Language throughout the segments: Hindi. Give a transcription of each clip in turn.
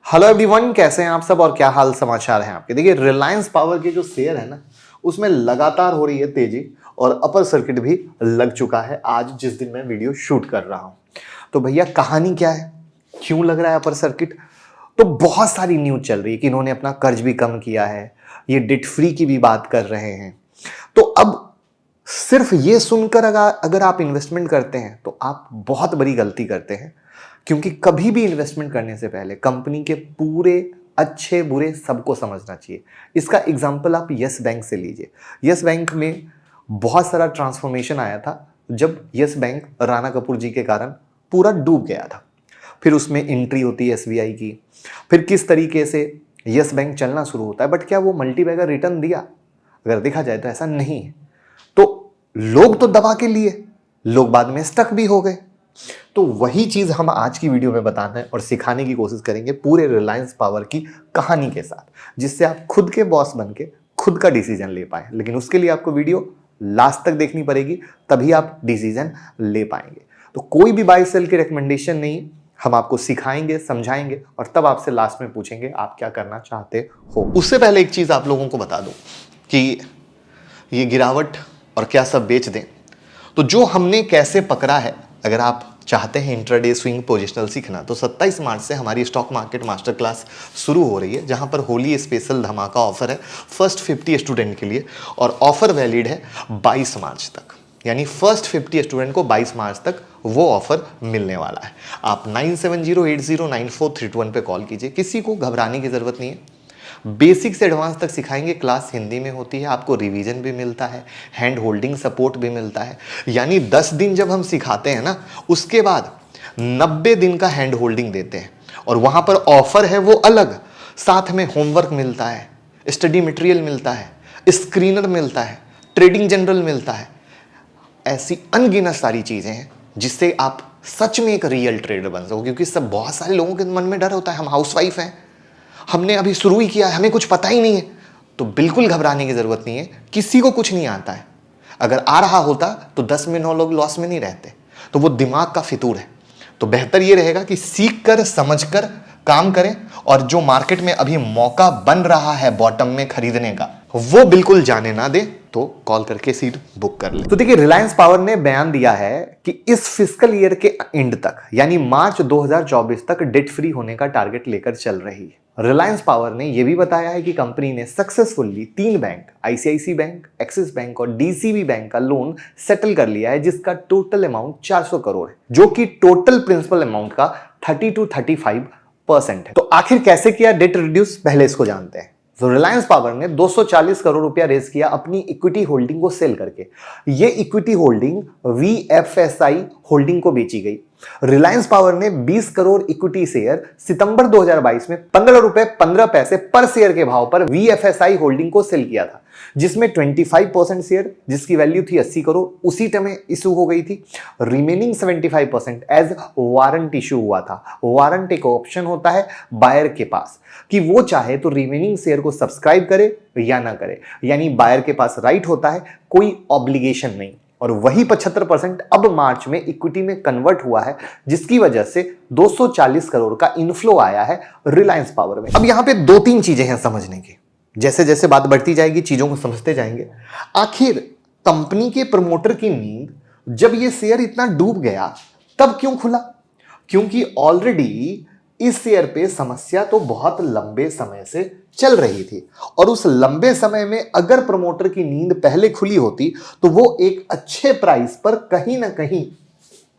हेलो एवरीवन, कैसे हैं आप सब और क्या हाल समाचार हैं आपके। देखिए, रिलायंस पावर के जो शेयर है ना, उसमें लगातार हो रही है तेजी और अपर सर्किट भी लग चुका है आज जिस दिन मैं वीडियो शूट कर रहा हूं। तो भैया कहानी क्या है, क्यों लग रहा है अपर सर्किट? तो बहुत सारी न्यूज चल रही है कि इन्होंने अपना कर्ज भी कम किया है, ये डेट फ्री की भी बात कर रहे हैं। तो अब सिर्फ ये सुनकर अगर आप इन्वेस्टमेंट करते हैं तो आप बहुत बड़ी गलती करते हैं, क्योंकि कभी भी इन्वेस्टमेंट करने से पहले कंपनी के पूरे अच्छे बुरे सबको समझना चाहिए। इसका एग्जांपल आप यस बैंक से लीजिए। यस बैंक में बहुत सारा ट्रांसफॉर्मेशन आया था जब यस बैंक राणा कपूर जी के कारण पूरा डूब गया था। फिर उसमें एंट्री होती है एसबीआई की, फिर किस तरीके से यस बैंक चलना शुरू होता है। बट क्या वो मल्टीबैगर रिटर्न दिया? अगर देखा जाए तो ऐसा नहीं है। तो लोग तो दबा के लिए, लोग बाद में स्टक भी हो गए। तो वही चीज हम आज की वीडियो में बताने और सिखाने की कोशिश करेंगे पूरे रिलायंस पावर की कहानी के साथ, जिससे आप खुद के बॉस बन के खुद का डिसीजन ले पाए। लेकिन उसके लिए आपको वीडियो लास्ट तक देखनी पड़ेगी, तभी आप डिसीजन ले पाएंगे। तो कोई भी बाय सेल की रिकमेंडेशन नहीं, हम आपको सिखाएंगे, समझाएंगे और तब आपसे लास्ट में पूछेंगे आप क्या करना चाहते हो। उससे पहले एक चीज आप लोगों को बता दूं कि ये गिरावट और क्या सब बेच दें, तो जो हमने कैसे पकड़ा है, अगर आप चाहते हैं इंट्राडे स्विंग पोजिशनल सीखना, तो 27 मार्च से हमारी स्टॉक मार्केट मास्टर क्लास शुरू हो रही है, जहां पर होली स्पेशल धमाका ऑफर है फर्स्ट 50 स्टूडेंट के लिए। और ऑफर वैलिड है 22 मार्च तक, यानी फर्स्ट 50 स्टूडेंट को 22 मार्च तक वो ऑफर मिलने वाला है। आप 9708094321 पे कॉल कीजिए, किसी को घबराने की जरूरत नहीं है। बेसिक से एडवांस तक सिखाएंगे, क्लास हिंदी में होती है, आपको रिवीजन भी मिलता है, हैंड होल्डिंग सपोर्ट भी मिलता है। यानी 10 दिन जब हम सिखाते हैं ना, उसके बाद 90 दिन का हैंड होल्डिंग देते हैं। और वहां पर ऑफर है वो अलग, साथ में होमवर्क मिलता है, स्टडी मटेरियल मिलता है, स्क्रीनर मिलता है, ट्रेडिंग जनरल मिलता है। ऐसी अनगिनत सारी चीजें हैं जिससे आप सच में एक रियल ट्रेडर बन सको। क्योंकि सब बहुत सारे लोगों के मन में डर होता है, हम हाउसवाइफ हैं, हमने अभी शुरू ही किया है, हमें कुछ पता ही नहीं है। तो बिल्कुल घबराने की जरूरत नहीं है, किसी को कुछ नहीं आता है। अगर आ रहा होता तो 10 में 9 लोग लॉस में नहीं रहते। तो वो दिमाग का फितूर है। तो बेहतर ये रहेगा कि सीख कर समझ कर काम करें, और जो मार्केट में अभी मौका बन रहा है बॉटम में खरीदने का, वो बिल्कुल जाने ना दे। तो कॉल करके सीट बुक कर ले। तो देखिए, रिलायंस पावर ने बयान दिया है कि इस फिस्कल ईयर के एंड तक, यानी मार्च 2024 तक डेट फ्री होने का टारगेट लेकर चल रही है। रिलायंस पावर ने यह भी बताया है कि कंपनी ने successfully 3 bank, ICICI bank, Axis bank और डीसीबी बैंक का लोन सेटल कर लिया है, जिसका टोटल अमाउंट 400 करोड़ है, जो कि टोटल प्रिंसिपल अमाउंट का 30 to 35% है। तो आखिर कैसे किया डेट रिड्यूस, पहले इसको जानते हैं। तो रिलायंस पावर ने 240 करोड़ रुपया रेज किया अपनी इक्विटी होल्डिंग को सेल करके। ये इक्विटी होल्डिंग वीएफएसआई होल्डिंग को बेची गई। रिलायंस पावर ने 20 करोड़ इक्विटी शेयर सितंबर 2022 में 15 रुपए 15 पैसे पर शेयर के भाव पर वीएफएसआई होल्डिंग को सेल किया था, जिसमें 25% शेयर, जिसकी वैल्यू थी 80 करोड़, उसी टाइम इशू हो गई थी। रिमेनिंग 75% एज वारंट इशू हुआ था। वारंट एक ऑप्शन होता है बायर के पास कि वो चाहे तो रिमेनिंग शेयर को सब्सक्राइब करे या ना करे, यानी बायर के पास राइट होता है, कोई ऑब्लिगेशन नहीं। और वही 75% अब मार्च में इक्विटी में कन्वर्ट हुआ है, जिसकी वजह से 240 करोड़ का इनफ्लो आया है रिलायंस पावर में। अब यहां पे 2-3 चीजें हैं समझने की। जैसे जैसे बात बढ़ती जाएगी, चीजों को समझते जाएंगे। आखिर कंपनी के प्रमोटर की नींद जब ये शेयर इतना डूब गया तब क्यों खुला? क्योंकि ऑलरेडी इस शेयर पे समस्या तो बहुत लंबे समय से चल रही थी, और उस लंबे समय में अगर प्रमोटर की नींद पहले खुली होती तो वो एक अच्छे प्राइस पर कहीं ना कहीं,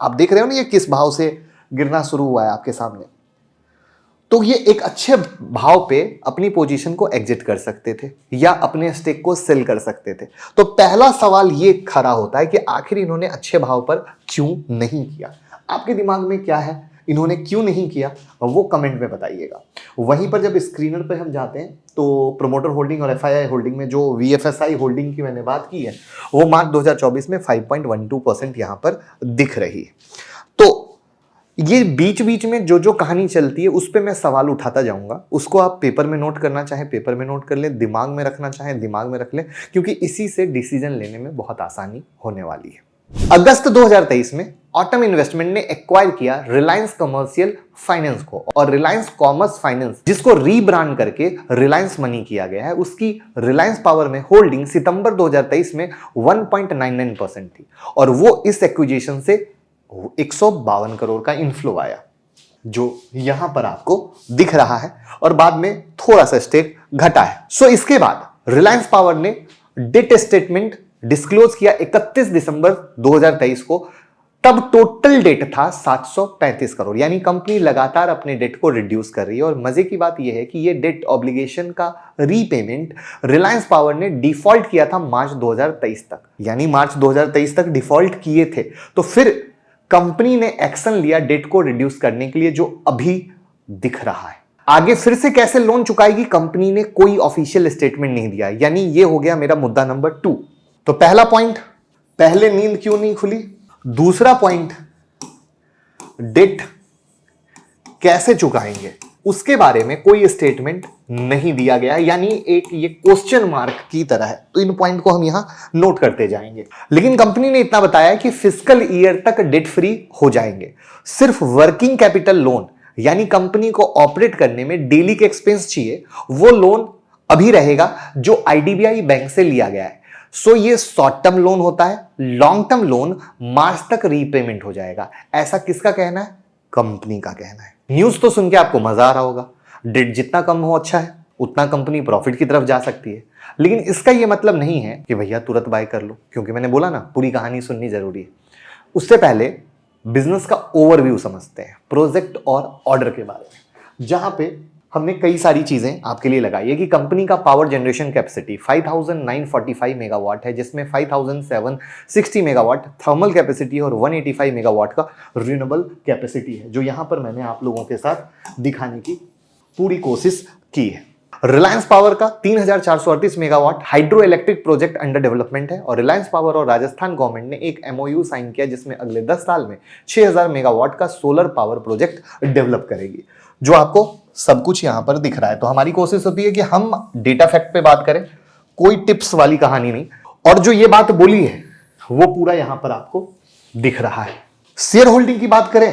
आप देख रहे हो ना ये किस भाव से गिरना शुरू हुआ है आपके सामने, तो ये एक अच्छे भाव पे अपनी पोजीशन को एग्जिट कर सकते थे या अपने स्टेक को सेल कर सकते थे। तो पहला सवाल ये खड़ा होता है कि आखिर इन्होंने अच्छे भाव पर क्यों नहीं किया? आपके दिमाग में क्या है, इन्होंने क्यों नहीं किया, वो कमेंट में बताइएगा। वहीं पर जब स्क्रीनर पे हम जाते हैं तो प्रमोटर होल्डिंग और एफआईआई होल्डिंग में जो वीएफएसआई होल्डिंग की मैंने बात की है, वो मार्च 2024 में 5.12% यहां पर दिख रही है। तो ये बीच बीच में जो जो कहानी चलती है उस पे मैं सवाल उठाता जाऊंगा। उसको आप पेपर में नोट करना चाहे पेपर में नोट कर लें, दिमाग में रखना चाहे दिमाग में रख लें, क्योंकि इसी से डिसीजन लेने में बहुत आसानी होने वाली है। अगस्त 2023 में ऑटम इन्वेस्टमेंट ने एक्वायर किया रिलायंस कमर्शियल फाइनेंस को, और रिलायंस कॉमर्स फाइनेंस, जिसको रीब्रांड करके रिलायंस मनी किया गया है, उसकी रिलायंस पावर में होल्डिंग सितंबर 2023 में 1.99% थी, और वो इस एक्विजिशन से 152 करोड़ का इनफ्लो आया, जो यहां पर आपको दिख रहा है, और बाद में थोड़ा सा स्टेक घटा है। सो इसके बाद रिलायंस पावर ने डेट स्टेटमेंट डिस्क्लोज किया 31 दिसंबर 2023 को। तब टोटल डेट था 735 करोड़, यानी कंपनी लगातार अपने डेट को रिड्यूस कर रही है। और मजे की बात यह है कि ये डेट ऑब्लिगेशन का रीपेमेंट रिलायंस पावर ने डिफॉल्ट किया था मार्च 2023 तक, यानी मार्च 2023 तक डिफॉल्ट किए थे। तो फिर कंपनी ने एक्शन लिया डेट को रिड्यूस करने के लिए, जो अभी दिख रहा है। आगे फिर से कैसे लोन चुकाएगी कंपनी ने कोई ऑफिशियल स्टेटमेंट नहीं दिया, यानी ये हो गया मेरा मुद्दा नंबर 2। तो पहला पॉइंट, पहले नींद क्यों नहीं खुली। दूसरा पॉइंट, डेट कैसे चुकाएंगे उसके बारे में कोई स्टेटमेंट नहीं दिया गया है, यानी एक ये क्वेश्चन मार्क की तरह है। तो इन पॉइंट को हम यहां नोट करते जाएंगे। लेकिन कंपनी ने इतना बताया कि फिस्कल ईयर तक डेट फ्री हो जाएंगे। सिर्फ वर्किंग कैपिटल लोन, यानी कंपनी को ऑपरेट करने में डेली के एक्सपेंस चाहिए, वो लोन अभी रहेगा जो आईडीबीआई बैंक से लिया गया है। सो ये शॉर्ट टर्म लोन होता है, लॉन्ग टर्म लोन मार्च तक रीपेमेंट हो जाएगा। ऐसा किसका कहना है? कंपनी का कहना है। न्यूज तो सुन के आपको मजा आ रहा होगा, डेट जितना कम हो अच्छा है, उतना कंपनी प्रॉफिट की तरफ जा सकती है। लेकिन इसका यह मतलब नहीं है कि भैया तुरंत बाय कर लो, क्योंकि मैंने बोला ना पूरी कहानी सुननी जरूरी है। उससे पहले बिजनेस का ओवरव्यू समझते हैं, प्रोजेक्ट और ऑर्डर के बारे में, जहां पे हमने कई सारी चीजें आपके लिए लगाई है कि कंपनी का पावर जनरेशन कैपेसिटी 5945 मेगावाट है, जिसमें 5760 मेगावाट थर्मल कैपेसिटी और 185 मेगावाट का रिन्यूएबल कैपेसिटी है, जो यहां पर मैंने आप लोगों के साथ दिखाने की पूरी कोशिश की है। रिलायंस पावर का 3438 megawatt hydro electric project under development है, और रिलायंस पावर और राजस्थान गवर्नमेंट ने एक एमओयू साइन किया, जिसमें अगले 10 साल में 6000 मेगावाट का सोलर पावर प्रोजेक्ट डेवलप करेगी, जो आपको सब कुछ यहां पर दिख रहा है। तो हमारी कोशिश होती है कि हम डेटा फैक्ट पे बात करें, कोई टिप्स वाली कहानी नहीं, और जो ये बात बोली है वो पूरा यहां पर आपको दिख रहा है। शेयर होल्डिंग की बात करें,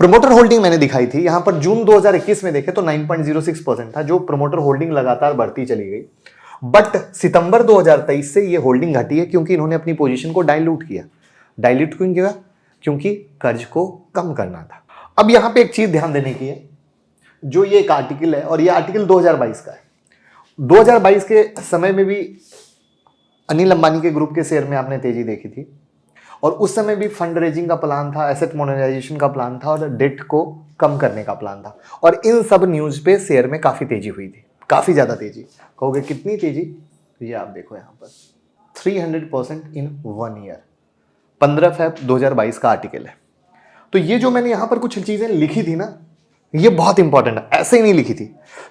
प्रमोटर होल्डिंग मैंने दिखाई थी यहां पर। जून 2021 में देखे तो 9.06% था, जो प्रमोटर होल्डिंग लगातार बढ़ती चली गई। बट सितंबर 2023 से ये होल्डिंग घटी है, क्योंकि इन्होंने अपनी पोजीशन को डाइल्यूट किया। डाइल्यूट क्यों किया? क्योंकि कर्ज को कम करना था। अब यहां पे एक चीज ध्यान देने की है, जो ये एक आर्टिकल है, और ये आर्टिकल 2022 का है। 2022 के समय में भी अनिल अंबानी के ग्रुप के शेयर में आपने तेजी देखी थी, और उस समय भी फंड रेजिंग का प्लान था, एसेट मोनेटाइजेशन का प्लान था, और डेट को कम करने का प्लान था। और इन सब न्यूज पे शेयर में काफी तेजी हुई थी, काफी ज्यादा तेजी। कहोगे कितनी तेजी? तो ये आप देखो यहां पर 300% इन 1 ईयर। 15 फरवरी 2022 का आर्टिकल है। तो ये जो मैंने यहां पर कुछ चीजें लिखी थी ना, ये बहुत इंपॉर्टेंट है, ऐसे ही नहीं लिखी थी,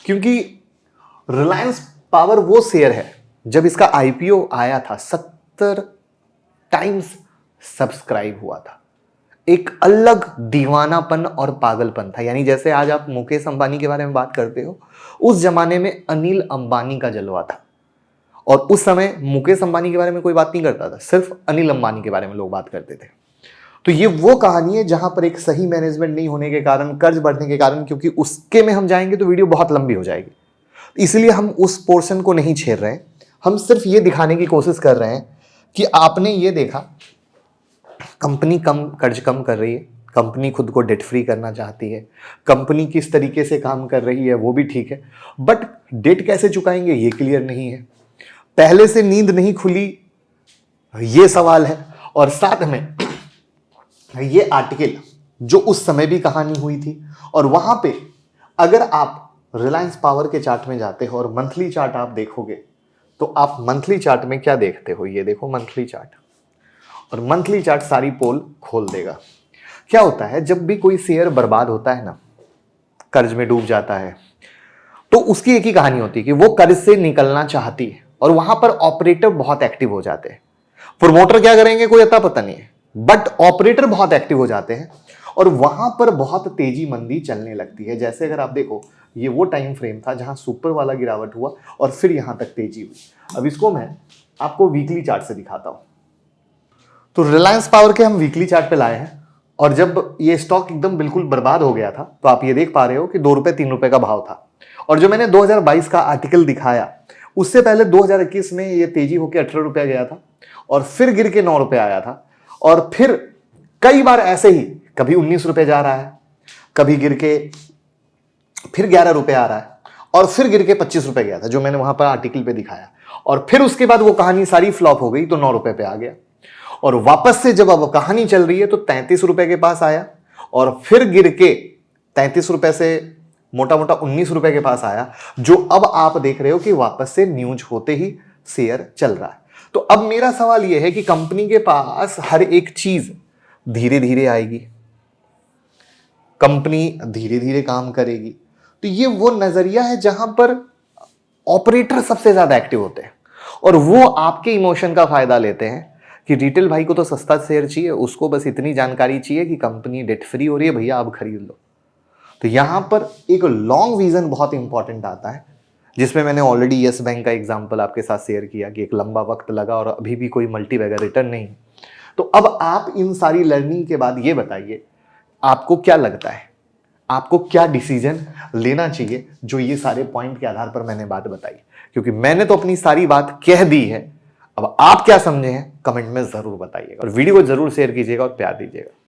क्योंकि रिलायंस पावर वो शेयर है, जब इसका आईपीओ आया था 70 टाइम्स सब्सक्राइब हुआ था। एक अलग दीवानापन और पागलपन था, यानी जैसे आज आप मुकेश अंबानी के बारे में बात करते हो, उस जमाने में अनिल अंबानी का जलवा था। और उस समय मुकेश अंबानी के बारे में कोई बात नहीं करता था, सिर्फ अनिल अंबानी के बारे में लोग बात करते थे। तो ये वो कहानी है जहां पर एक सही मैनेजमेंट नहीं होने के कारण, कर्ज बढ़ने के कारण, क्योंकि उसके में हम जाएंगे तो वीडियो बहुत लंबी हो जाएगी, इसलिए हम उस पोर्शन को नहीं छेड़ रहे हैं। हम सिर्फ ये दिखाने की कोशिश कर रहे हैं कि आपने ये देखा कंपनी कर्ज कम कर रही है, कंपनी खुद को डेट फ्री करना चाहती है, कंपनी किस तरीके से काम कर रही है वो भी ठीक है, बट डेट कैसे चुकाएंगे ये क्लियर नहीं है। पहले से नींद नहीं खुली ये सवाल है, और साथ में ये आर्टिकल जो उस समय भी कहानी हुई थी, और वहां पे अगर आप रिलायंस पावर के चार्ट में जाते हो और मंथली चार्ट आप देखोगे, तो आप मंथली चार्ट में क्या देखते हो? ये देखो मंथली चार्ट, और मंथली चार्ट सारी पोल खोल देगा। क्या होता है जब भी कोई शेयर बर्बाद होता है ना, कर्ज में डूब जाता है, तो उसकी एक ही कहानी होती है कि वो कर्ज से निकलना चाहती है, और वहां पर ऑपरेटर बहुत एक्टिव हो जाते हैं। प्रोमोटर क्या करेंगे कोई अता पता नहीं है, बट ऑपरेटर बहुत एक्टिव हो जाते हैं, और वहां पर बहुत तेजी मंदी चलने लगती है। जैसे अगर आप देखो, ये वो टाइम फ्रेम था जहां सुपर वाला गिरावट हुआ और फिर यहां तक तेजी हुई। अब इसको मैं आपको वीकली चार्ट से दिखाता हूं। तो रिलायंस पावर के हम वीकली चार्ट पे लाए हैं और जब ये स्टॉक एकदम बिल्कुल बर्बाद हो गया था तो आप ये देख पा रहे हो कि 2 रुपए 3 रुपए का भाव था। और जो मैंने 2022 का आर्टिकल दिखाया उससे पहले 2021 में ये तेजी होकर 18 रुपया गया था और फिर गिर के 9 रुपए आया था और फिर कई बार ऐसे ही कभी 19 रुपए जा रहा है, कभी गिर के फिर 11 रुपए आ रहा है और फिर गिर के 25 रुपए गया था जो मैंने वहां पर आर्टिकल पे दिखाया। और फिर उसके बाद वो कहानी सारी फ्लॉप हो गई तो 9 रुपए पे आ गया और वापस से जब अब कहानी चल रही है तो 33 रुपए के पास आया और फिर गिर के 33 रुपए से मोटा मोटा 19 रुपए के पास आया, जो अब आप देख रहे हो कि वापस से न्यूज होते ही शेयर चल रहा है। तो अब मेरा सवाल यह है कि कंपनी के पास हर एक चीज धीरे धीरे आएगी, कंपनी धीरे धीरे काम करेगी, तो ये वो नजरिया है जहां पर ऑपरेटर सबसे ज्यादा एक्टिव होते हैं और वो आपके इमोशन का फायदा लेते हैं कि रिटेल भाई को तो सस्ता शेयर चाहिए, उसको बस इतनी जानकारी चाहिए कि कंपनी डेट फ्री हो रही है, भैया आप खरीद लो। तो यहां पर एक लॉन्ग विजन बहुत इंपॉर्टेंट आता है, जिसमें मैंने ऑलरेडी यस बैंक का एग्जांपल आपके साथ शेयर किया कि एक लंबा वक्त लगा और अभी भी कोई मल्टीबैगर रिटर्न नहीं। तो अब आप इन सारी लर्निंग के बाद ये बताइए आपको क्या लगता है, आपको क्या डिसीजन लेना चाहिए जो ये सारे पॉइंट के आधार पर मैंने बात बताई, क्योंकि मैंने तो अपनी सारी बात कह दी है। अब आप क्या समझे हैं कमेंट में जरूर बताइएगा और वीडियो को जरूर शेयर कीजिएगा और प्यार दीजिएगा।